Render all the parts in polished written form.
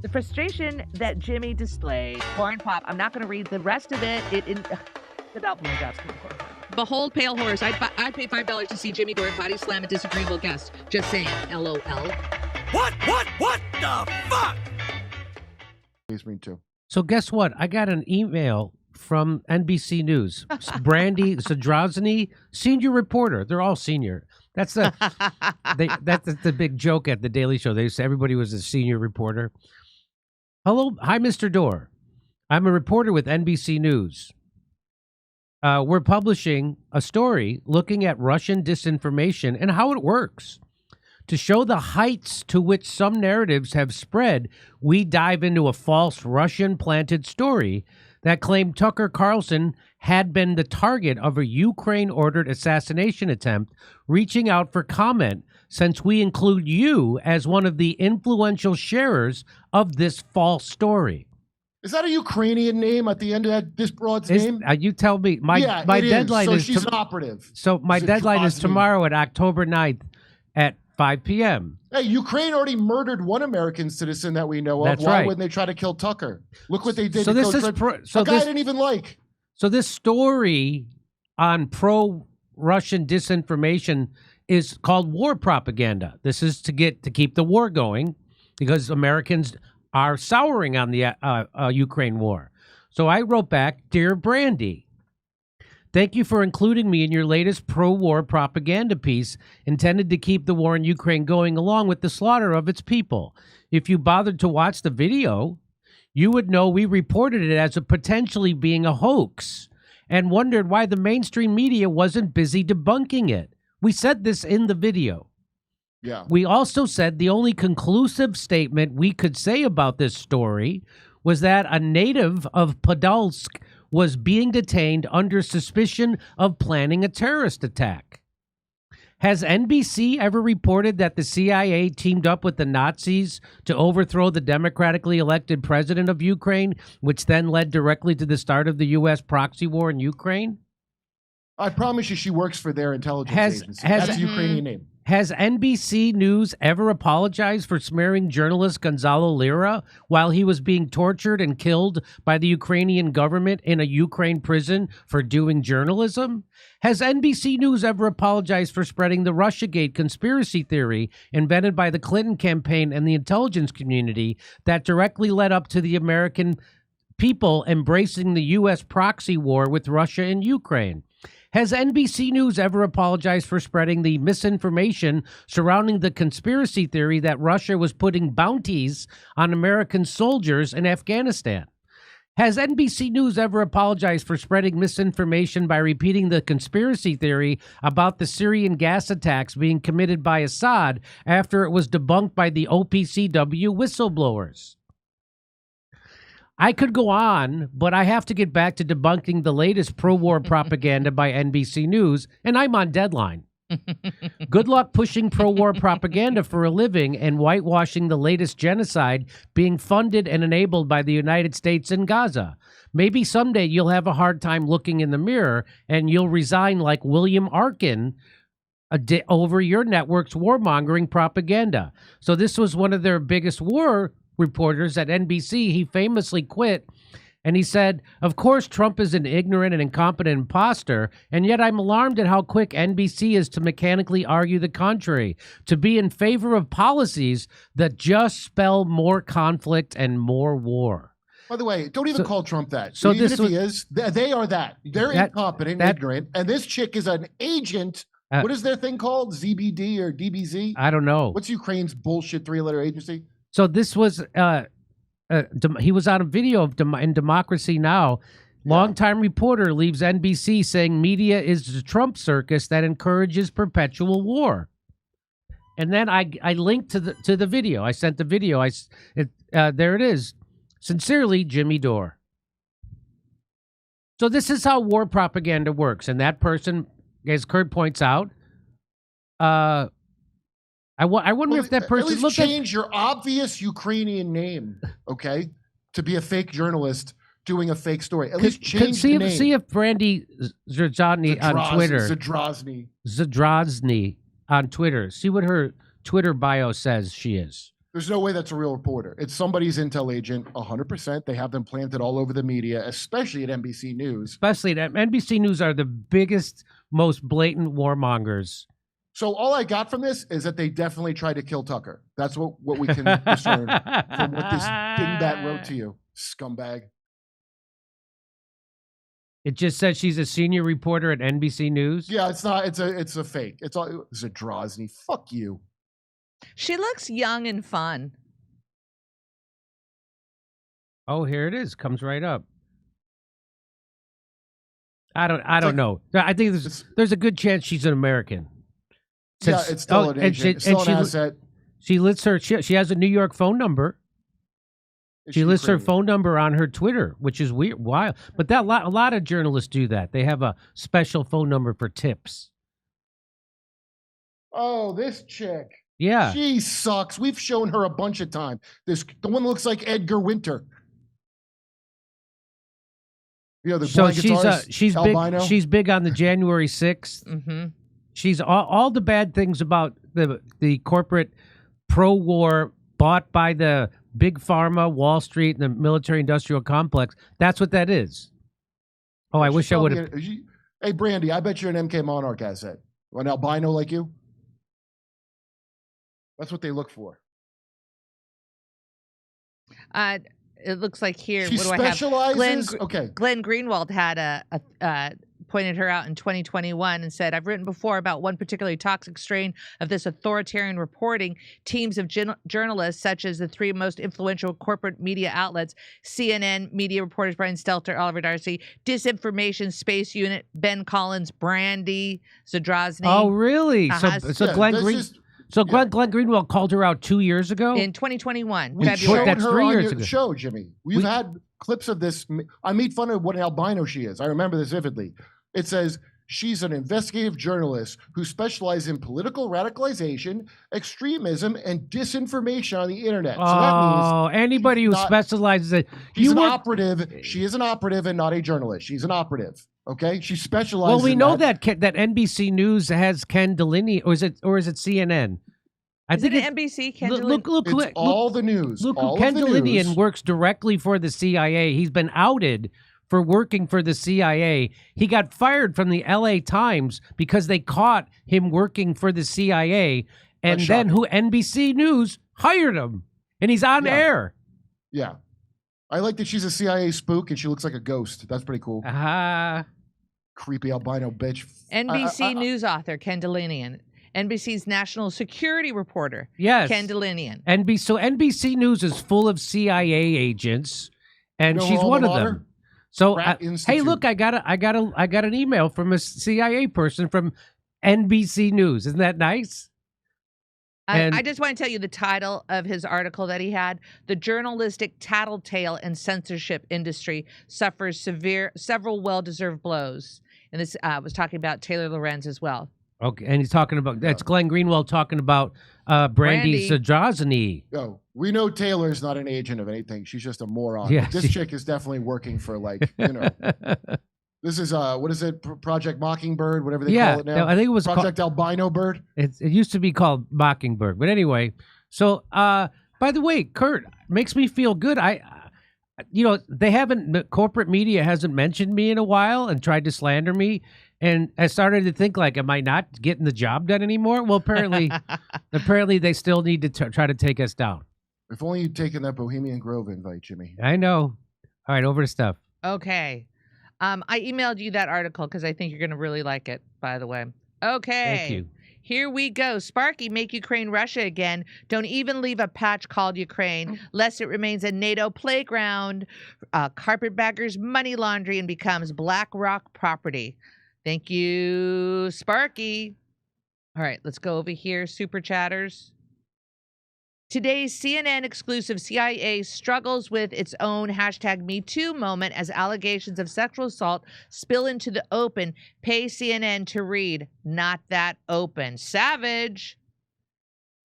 The frustration that Jimmy displayed. Cornpop. I'm not going to read the rest of it. Without me, that's Behold, pale horse. I'd pay $5 to see Jimmy Dore body slam a disagreeable guest. Just saying. LOL. What the fuck? So guess what? I got an email from NBC News. Brandy Zadrozny, senior reporter. They're all senior. That's the that's the big joke at the Daily Show. They say everybody was a senior reporter. Hello, hi, Mr. Dore. I'm a reporter with NBC News. We're publishing a story looking at Russian disinformation and how it works. To show the heights to which some narratives have spread, we dive into a false Russian-planted story that claimed Tucker Carlson had been the target of a Ukraine-ordered assassination attempt, reaching out for comment since we include you as one of the influential sharers of this false story. Is that a Ukrainian name at the end of this broad's name? You tell me. My deadline so is she's an operative. So my deadline is tomorrow at October 9th at 5 p.m. Hey, Ukraine already murdered one American citizen that we know of. That's Why right. wouldn't they try to kill Tucker? Look what they did So to this Coach is Red. A guy I didn't even like. So this story on pro-Russian disinformation is called war propaganda. This is to keep the war going because Americans are souring on the Ukraine war. So I wrote back, Dear Brandy, thank you for including me in your latest pro-war propaganda piece intended to keep the war in Ukraine going along with the slaughter of its people. If you bothered to watch the video, you would know we reported it as potentially being a hoax and wondered why the mainstream media wasn't busy debunking it. We said this in the video. Yeah. We also said the only conclusive statement we could say about this story was that a native of Podolsk was being detained under suspicion of planning a terrorist attack. Has NBC ever reported that the CIA teamed up with the Nazis to overthrow the democratically elected president of Ukraine, which then led directly to the start of the U.S. proxy war in Ukraine? I promise you she works for their intelligence agency. That's a Ukrainian name. Has NBC News ever apologized for smearing journalist Gonzalo Lira while he was being tortured and killed by the Ukrainian government in a Ukraine prison for doing journalism? Has NBC News ever apologized for spreading the Russiagate conspiracy theory invented by the Clinton campaign and the intelligence community that directly led up to the American people embracing the U.S. proxy war with Russia and Ukraine? Has NBC News ever apologized for spreading the misinformation surrounding the conspiracy theory that Russia was putting bounties on American soldiers in Afghanistan? Has NBC News ever apologized for spreading misinformation by repeating the conspiracy theory about the Syrian gas attacks being committed by Assad after it was debunked by the OPCW whistleblowers? I could go on, but I have to get back to debunking the latest pro-war propaganda by NBC News, and I'm on deadline. Good luck pushing pro-war propaganda for a living and whitewashing the latest genocide being funded and enabled by the United States in Gaza. Maybe someday you'll have a hard time looking in the mirror and you'll resign like William Arkin over your network's warmongering propaganda. So this was one of their biggest war reporters at NBC. He famously quit, and he said, of course, Trump is an ignorant and incompetent imposter, and yet I'm alarmed at how quick NBC is to mechanically argue the contrary, to be in favor of policies that just spell more conflict and more war. By the way, don't even call Trump that. So even this if he is, they are that. They're incompetent, ignorant, and this chick is an agent. What is their thing called? ZBD or DBZ? I don't know. What's Ukraine's bullshit three-letter agency? So this was, he was on a video of in Democracy Now! Longtime reporter leaves NBC saying media is the Trump circus that encourages perpetual war. And then I linked to the video. I sent the video. There it is. Sincerely, Jimmy Dore. So this is how war propaganda works. And that person, as Kurt points out, I wonder if that person at least change your obvious Ukrainian name, okay, to be a fake journalist doing a fake story. At least change the name. See if Brandy Zadrozny on Twitter. Zadrozny on Twitter. See what her Twitter bio says she is. There's no way that's a real reporter. It's somebody's intel agent, 100%. They have them planted all over the media, especially at NBC News. Especially at NBC News are the biggest, most blatant warmongers. So all I got from this is that they definitely tried to kill Tucker. That's what we can discern from what this dingbat wrote to you, scumbag. It just says she's a senior reporter at NBC News. Yeah, it's not. It's a fake. It's a Drozny. Fuck you. She looks young and fun. Oh, here it is. Comes right up. I don't know. I think there's a good chance she's an American. Yeah, it's still an agent. Still an asset. She lists her. She has a New York phone number. She lists her phone number on her Twitter, which is weird, wild. But a lot of journalists do that. They have a special phone number for tips. Oh, this chick. Yeah, she sucks. We've shown her a bunch of times. The one that looks like Edgar Winter. You know, the so she's albino. Big. She's big on the January 6th. Mm-hmm. She's all the bad things about the corporate pro-war bought by the big pharma, Wall Street, and the military-industrial complex. That's what that is. Oh, I wish I would have. Hey, Brandy, I bet you're an MK Monarch asset. An albino like you. That's what they look for. It looks like here. She what do specializes. I have? Okay. Glenn Greenwald had pointed her out in 2021 and said, "I've written before about one particularly toxic strain of this authoritarian reporting. Teams of journalists, such as the three most influential corporate media outlets, CNN, media reporters Brian Stelter, Oliver Darcy, Disinformation Space Unit, Ben Collins, Brandy Zadrozny." Oh, really? So yeah, Glenn Greenwald called her out 2 years ago? In 2021. We showed That's her 3 on years your ago. show, Jimmy. We've had clips of this. I made fun of what an albino she is. I remember this vividly. It says she's an investigative journalist who specializes in political radicalization, extremism, and disinformation on the internet. So that means anybody who specializes in she's an operative. She is an operative and not a journalist. She's an operative. Okay, she specializes. Well, we in know that NBC News has Ken Delaney, or is it CNN? Is it NBC? Ken It's all the news. Look, all Ken of the Delaney news. works directly for the CIA. He's been outed for working for the CIA. He got fired from the LA Times because they caught him working for the CIA, and then NBC News hired him, and he's on air. Yeah. I like that she's a CIA spook and she looks like a ghost. That's pretty cool. Creepy albino bitch. NBC News author Ken Delanian. NBC's national security reporter. Yes. Ken Delanian. So NBC News is full of CIA agents, and she's one of them. So hey, look, I got an email from a CIA person from NBC News. Isn't that nice? I just want to tell you the title of his article that he had. The journalistic tattletale and censorship industry suffers several well-deserved blows. And this was talking about Taylor Lorenz as well. Okay, and he's talking about, that's Glenn Greenwald talking about Brandy Zadrozny. Yo, we know Taylor's not an agent of anything. She's just a moron. Yeah, this chick is definitely working for, like, you know. This is what is it? Project Mockingbird, whatever they call it now. I think it was Project Albino Bird. It used to be called Mockingbird, but anyway. So, by the way, Kurt, makes me feel good. Corporate media hasn't mentioned me in a while and tried to slander me, and I started to think, like, am I not getting the job done anymore? Well, apparently, they still need to try to take us down. If only you'd taken that Bohemian Grove invite, Jimmy. I know. All right, over to stuff. Okay. I emailed you that article because I think you're going to really like it, by the way. Okay. Thank you. Here we go. Sparky, make Ukraine Russia again. Don't even leave a patch called Ukraine, lest it remains a NATO playground, carpetbaggers, money laundry, and becomes BlackRock property. Thank you, Sparky. All right, let's go over here. Super chatters. Today's CNN exclusive CIA struggles with its own #MeToo moment as allegations of sexual assault spill into the open. Pay CNN to read, not that open. Savage.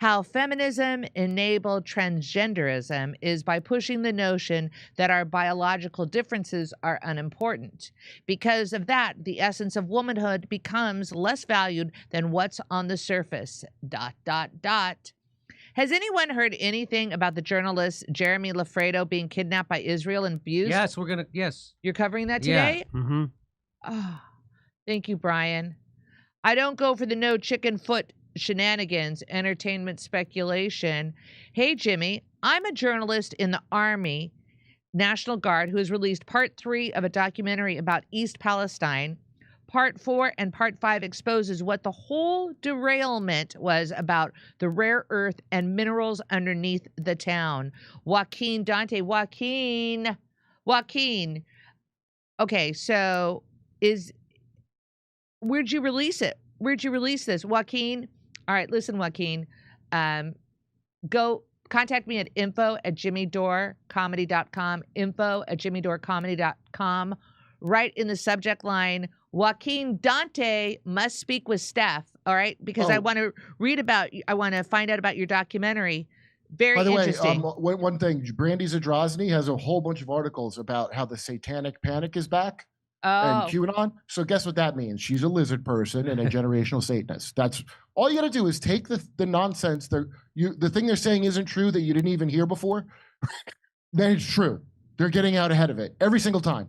How feminism enabled transgenderism is by pushing the notion that our biological differences are unimportant. Because of that, the essence of womanhood becomes less valued than what's on the surface. ... Has anyone heard anything about the journalist Jeremy Lafredo being kidnapped by Israel and abused? Yes, yes. You're covering that today? Yeah. Mm-hmm. Oh, thank you, Brian. I don't go for the no chicken foot shenanigans, entertainment speculation. Hey, Jimmy, I'm a journalist in the Army National Guard who has released part 3 of a documentary about East Palestine. Part 4 and Part 5 exposes what the whole derailment was about the rare earth and minerals underneath the town. Joaquin. Okay, so where'd you release it? Where'd you release this? Joaquin? All right, listen, Joaquin. Go contact me at info@jimmydorecomedy.com, info@jimmydorecomedy.com. Right in the subject line, Joaquin Dante must speak with Steph, all right? Because I want to find out about your documentary. Very interesting. By the way, one thing, Brandy Zadrozny has a whole bunch of articles about how the satanic panic is back and QAnon. So guess what that means? She's a lizard person and a generational Satanist. That's all you got to do is take the nonsense. The thing they're saying isn't true that you didn't even hear before. Then it's true. They're getting out ahead of it every single time.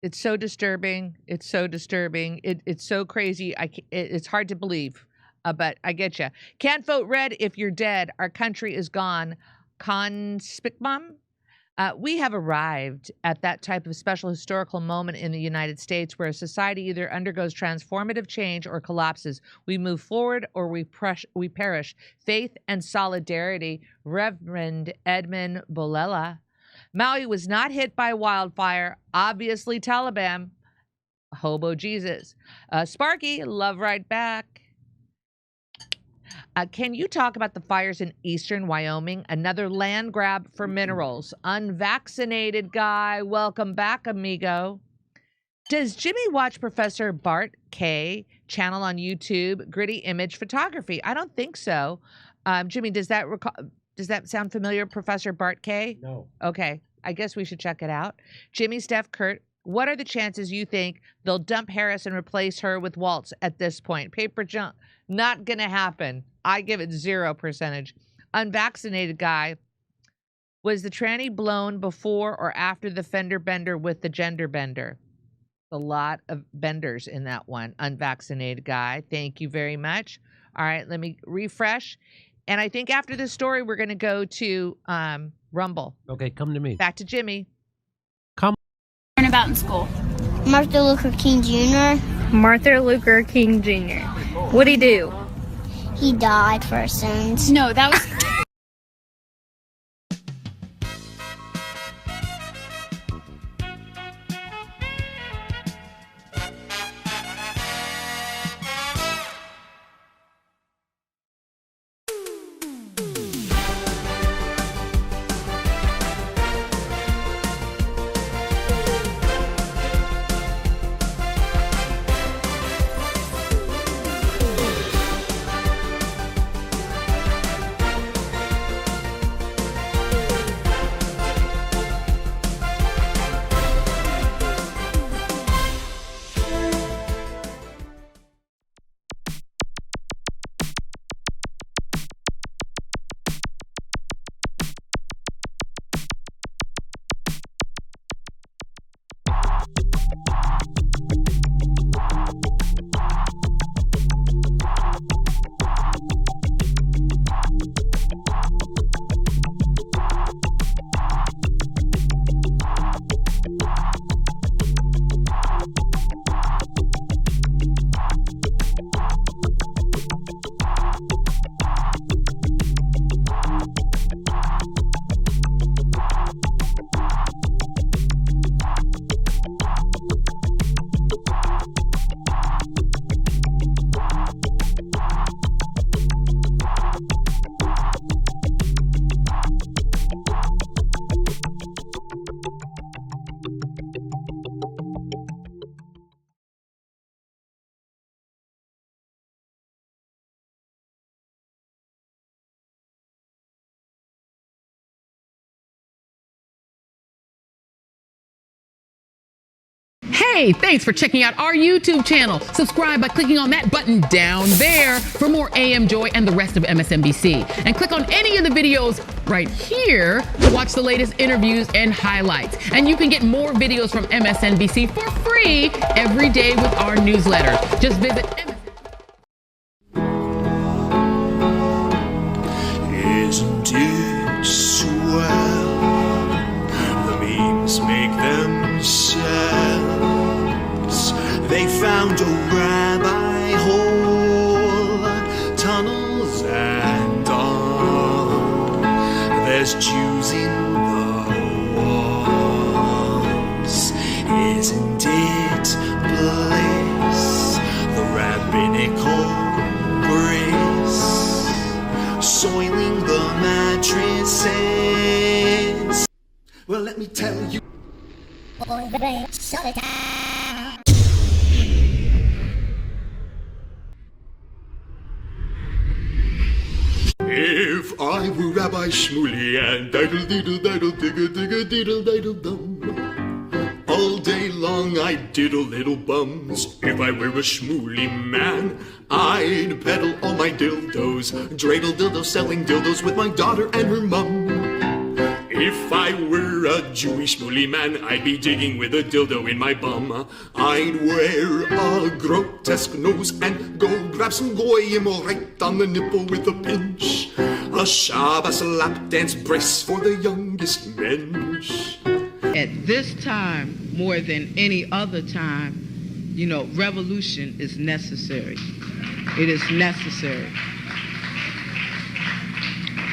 It's so disturbing. It's so disturbing. It's so crazy. It's hard to believe, but I get you. Can't vote red if you're dead. Our country is gone. Conspicmum? We have arrived at that type of special historical moment in the United States where a society either undergoes transformative change or collapses. We move forward or we perish. Faith and solidarity. Reverend Edmund Bolela. Maui was not hit by wildfire. Obviously, Taliban. Hobo Jesus. Sparky, love right back. Can you talk about the fires in eastern Wyoming? Another land grab for minerals. Unvaccinated guy. Welcome back, amigo. Does Jimmy watch Professor Bart K. channel on YouTube? Gritty image photography. I don't think so. Jimmy, does that sound familiar, Professor Bart K? No. Okay. I guess we should check it out. Jimmy, Steph, Kurt, what are the chances you think they'll dump Harris and replace her with Waltz at this point? Paper junk. Not going to happen. I give it 0%. Unvaccinated guy. Was the tranny blown before or after the fender bender with the gender bender? A lot of benders in that one. Unvaccinated guy. Thank you very much. All right, let me refresh. And I think after this story, we're going to go to Rumble. Okay, come to me. Back to Jimmy. Come. Learn about in school. Martin Luther King Jr. Martin Luther King Jr. What'd he do? He died for our sins. No, that was... Hey, thanks for checking out our YouTube channel. Subscribe by clicking on that button down there for more AM Joy and the rest of MSNBC. And click on any of the videos right here to watch the latest interviews and highlights. And you can get more videos from MSNBC for free every day with our newsletter. Just visit Isn't it swell? The memes make themselves. They found a rabbi hole, tunnels and all. There's Jews in the walls. Isn't it bliss? The rabbinical grace soiling the mattresses. Well, let me tell you. If I were Rabbi Shmuley and diddle diddle diddle digga digga diddle diddle dum, all day long I'd diddle little bums. If I were a Shmuley man, I'd peddle all my dildos, dreidel dildos, selling dildos with my daughter and her mum. If I were a Jewish Shmuley man, I'd be digging with a dildo in my bum. I'd wear a grotesque nose and go grab some goyim right on the nipple with a pinch. A Shabbos lap dance brace for the youngest mensch. At this time, more than any other time, you know, revolution is necessary. It is necessary.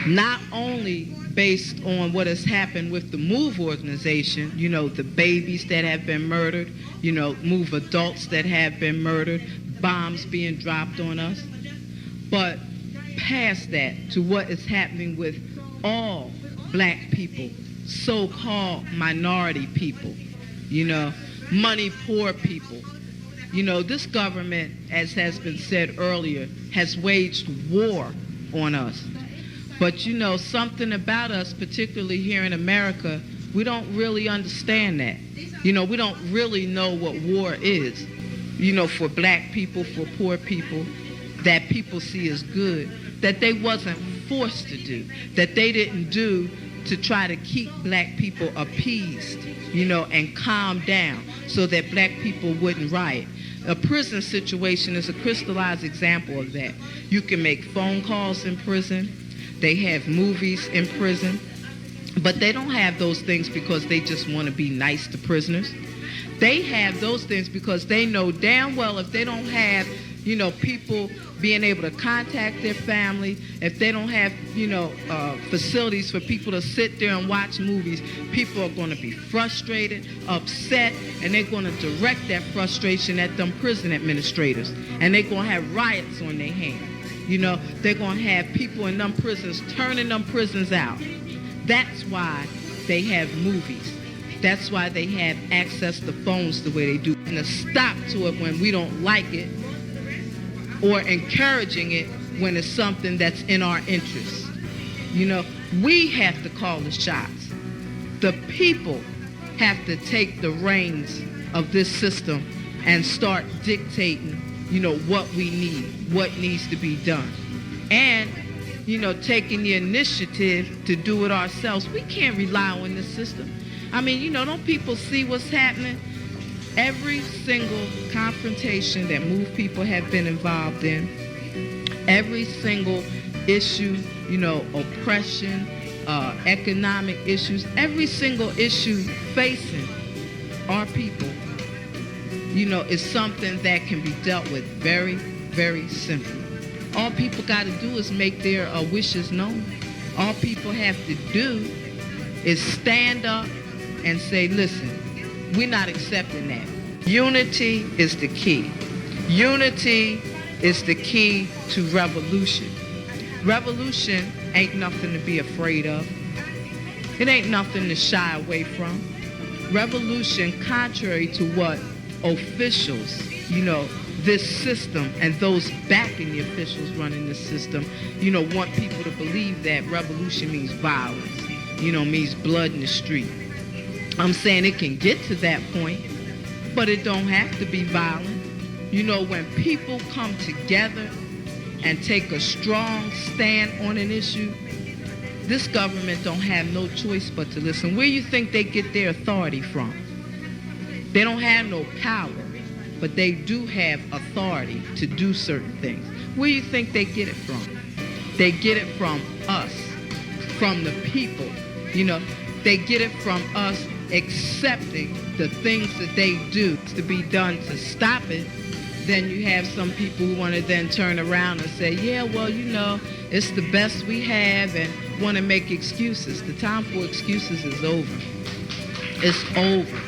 Not only based on what has happened with the MOVE organization, you know, the babies that have been murdered, you know, MOVE adults that have been murdered, bombs being dropped on us, but past that to what is happening with all black people, so-called minority people, you know, money poor people. You know, this government, as has been said earlier, has waged war on us. But you know, something about us, particularly here in America, we don't really understand that. You know, we don't really know what war is. You know, for black people, for poor people, that people see as good, that they wasn't forced to do, that they didn't do to try to keep black people appeased, you know, and calm down so that black people wouldn't riot. A prison situation is a crystallized example of that. You can make phone calls in prison. They have movies in prison, but they don't have those things because they just want to be nice to prisoners. They have those things because they know damn well if they don't have, you know, people being able to contact their family, if they don't have, you know, facilities for people to sit there and watch movies, people are going to be frustrated, upset, and they're going to direct that frustration at them prison administrators, and they're going to have riots on their hands. You know, they're going to have people in them prisons turning them prisons out. That's why they have movies. That's why they have access to phones the way they do. And a stop to it when we don't like it, or encouraging it when it's something that's in our interest. You know, we have to call the shots. The people have to take the reins of this system and start dictating, you know, what we need, what needs to be done. And, you know, taking the initiative to do it ourselves. We can't rely on this system. I mean, you know, don't people see what's happening? Every single confrontation that MOVE people have been involved in, every single issue, you know, oppression, economic issues, every single issue facing our people, you know, is something that can be dealt with very, very simply. All people got to do is make their wishes known. All people have to do is stand up and say, listen, we're not accepting that. Unity is the key. Unity is the key to revolution. Revolution ain't nothing to be afraid of. It ain't nothing to shy away from. Revolution, contrary to what officials, you know, this system and those backing the officials running this system, you know, want people to believe that revolution means violence, you know, means blood in the street. I'm saying it can get to that point, but it don't have to be violent. You know, when people come together and take a strong stand on an issue, this government don't have no choice but to listen. Where you think they get their authority from? They don't have no power, but they do have authority to do certain things. Where you think they get it from? They get it from us, from the people. You know, they get it from us accepting the things that they do to be done to stop it. Then you have some people who want to then turn around and say, yeah, well, you know, it's the best we have, and want to make excuses. The time for excuses is over. It's over.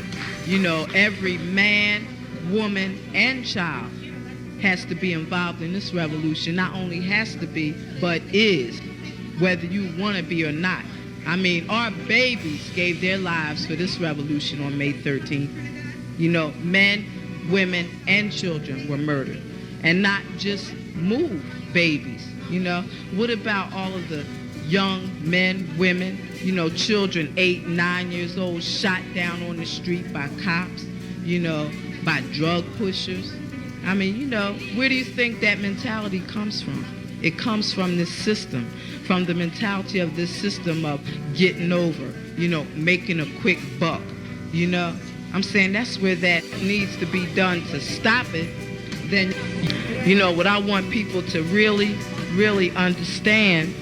You know, every man, woman, and child has to be involved in this revolution. Not only has to be, but is, whether you want to be or not. I mean, our babies gave their lives for this revolution on May 13th. You know, men, women, and children were murdered. And not just move babies, you know. What about all of the young men, women, you know, children 8, 9 years old shot down on the street by cops, you know, by drug pushers? I mean, you know, where do you think that mentality comes from? It comes from this system, from the mentality of this system of getting over, you know, making a quick buck, you know. I'm saying that's where that needs to be done to stop it. Then, you know, what I want people to really, really understand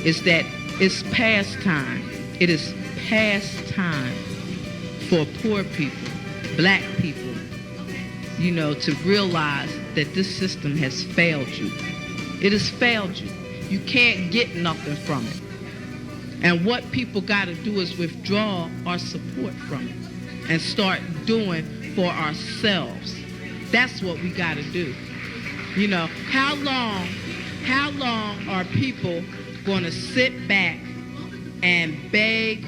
is that it's past time. It is past time for poor people, black people, you know, to realize that this system has failed you. It has failed you. You can't get nothing from it. And what people got to do is withdraw our support from it and start doing for ourselves. That's what we got to do. You know, how long are people going to sit back and beg,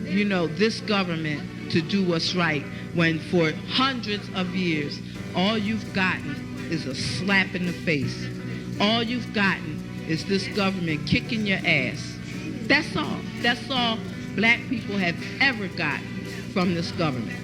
you know, this government to do what's right when for hundreds of years all you've gotten is a slap in the face? All you've gotten is this government kicking your ass. That's all. That's all black people have ever gotten from this government.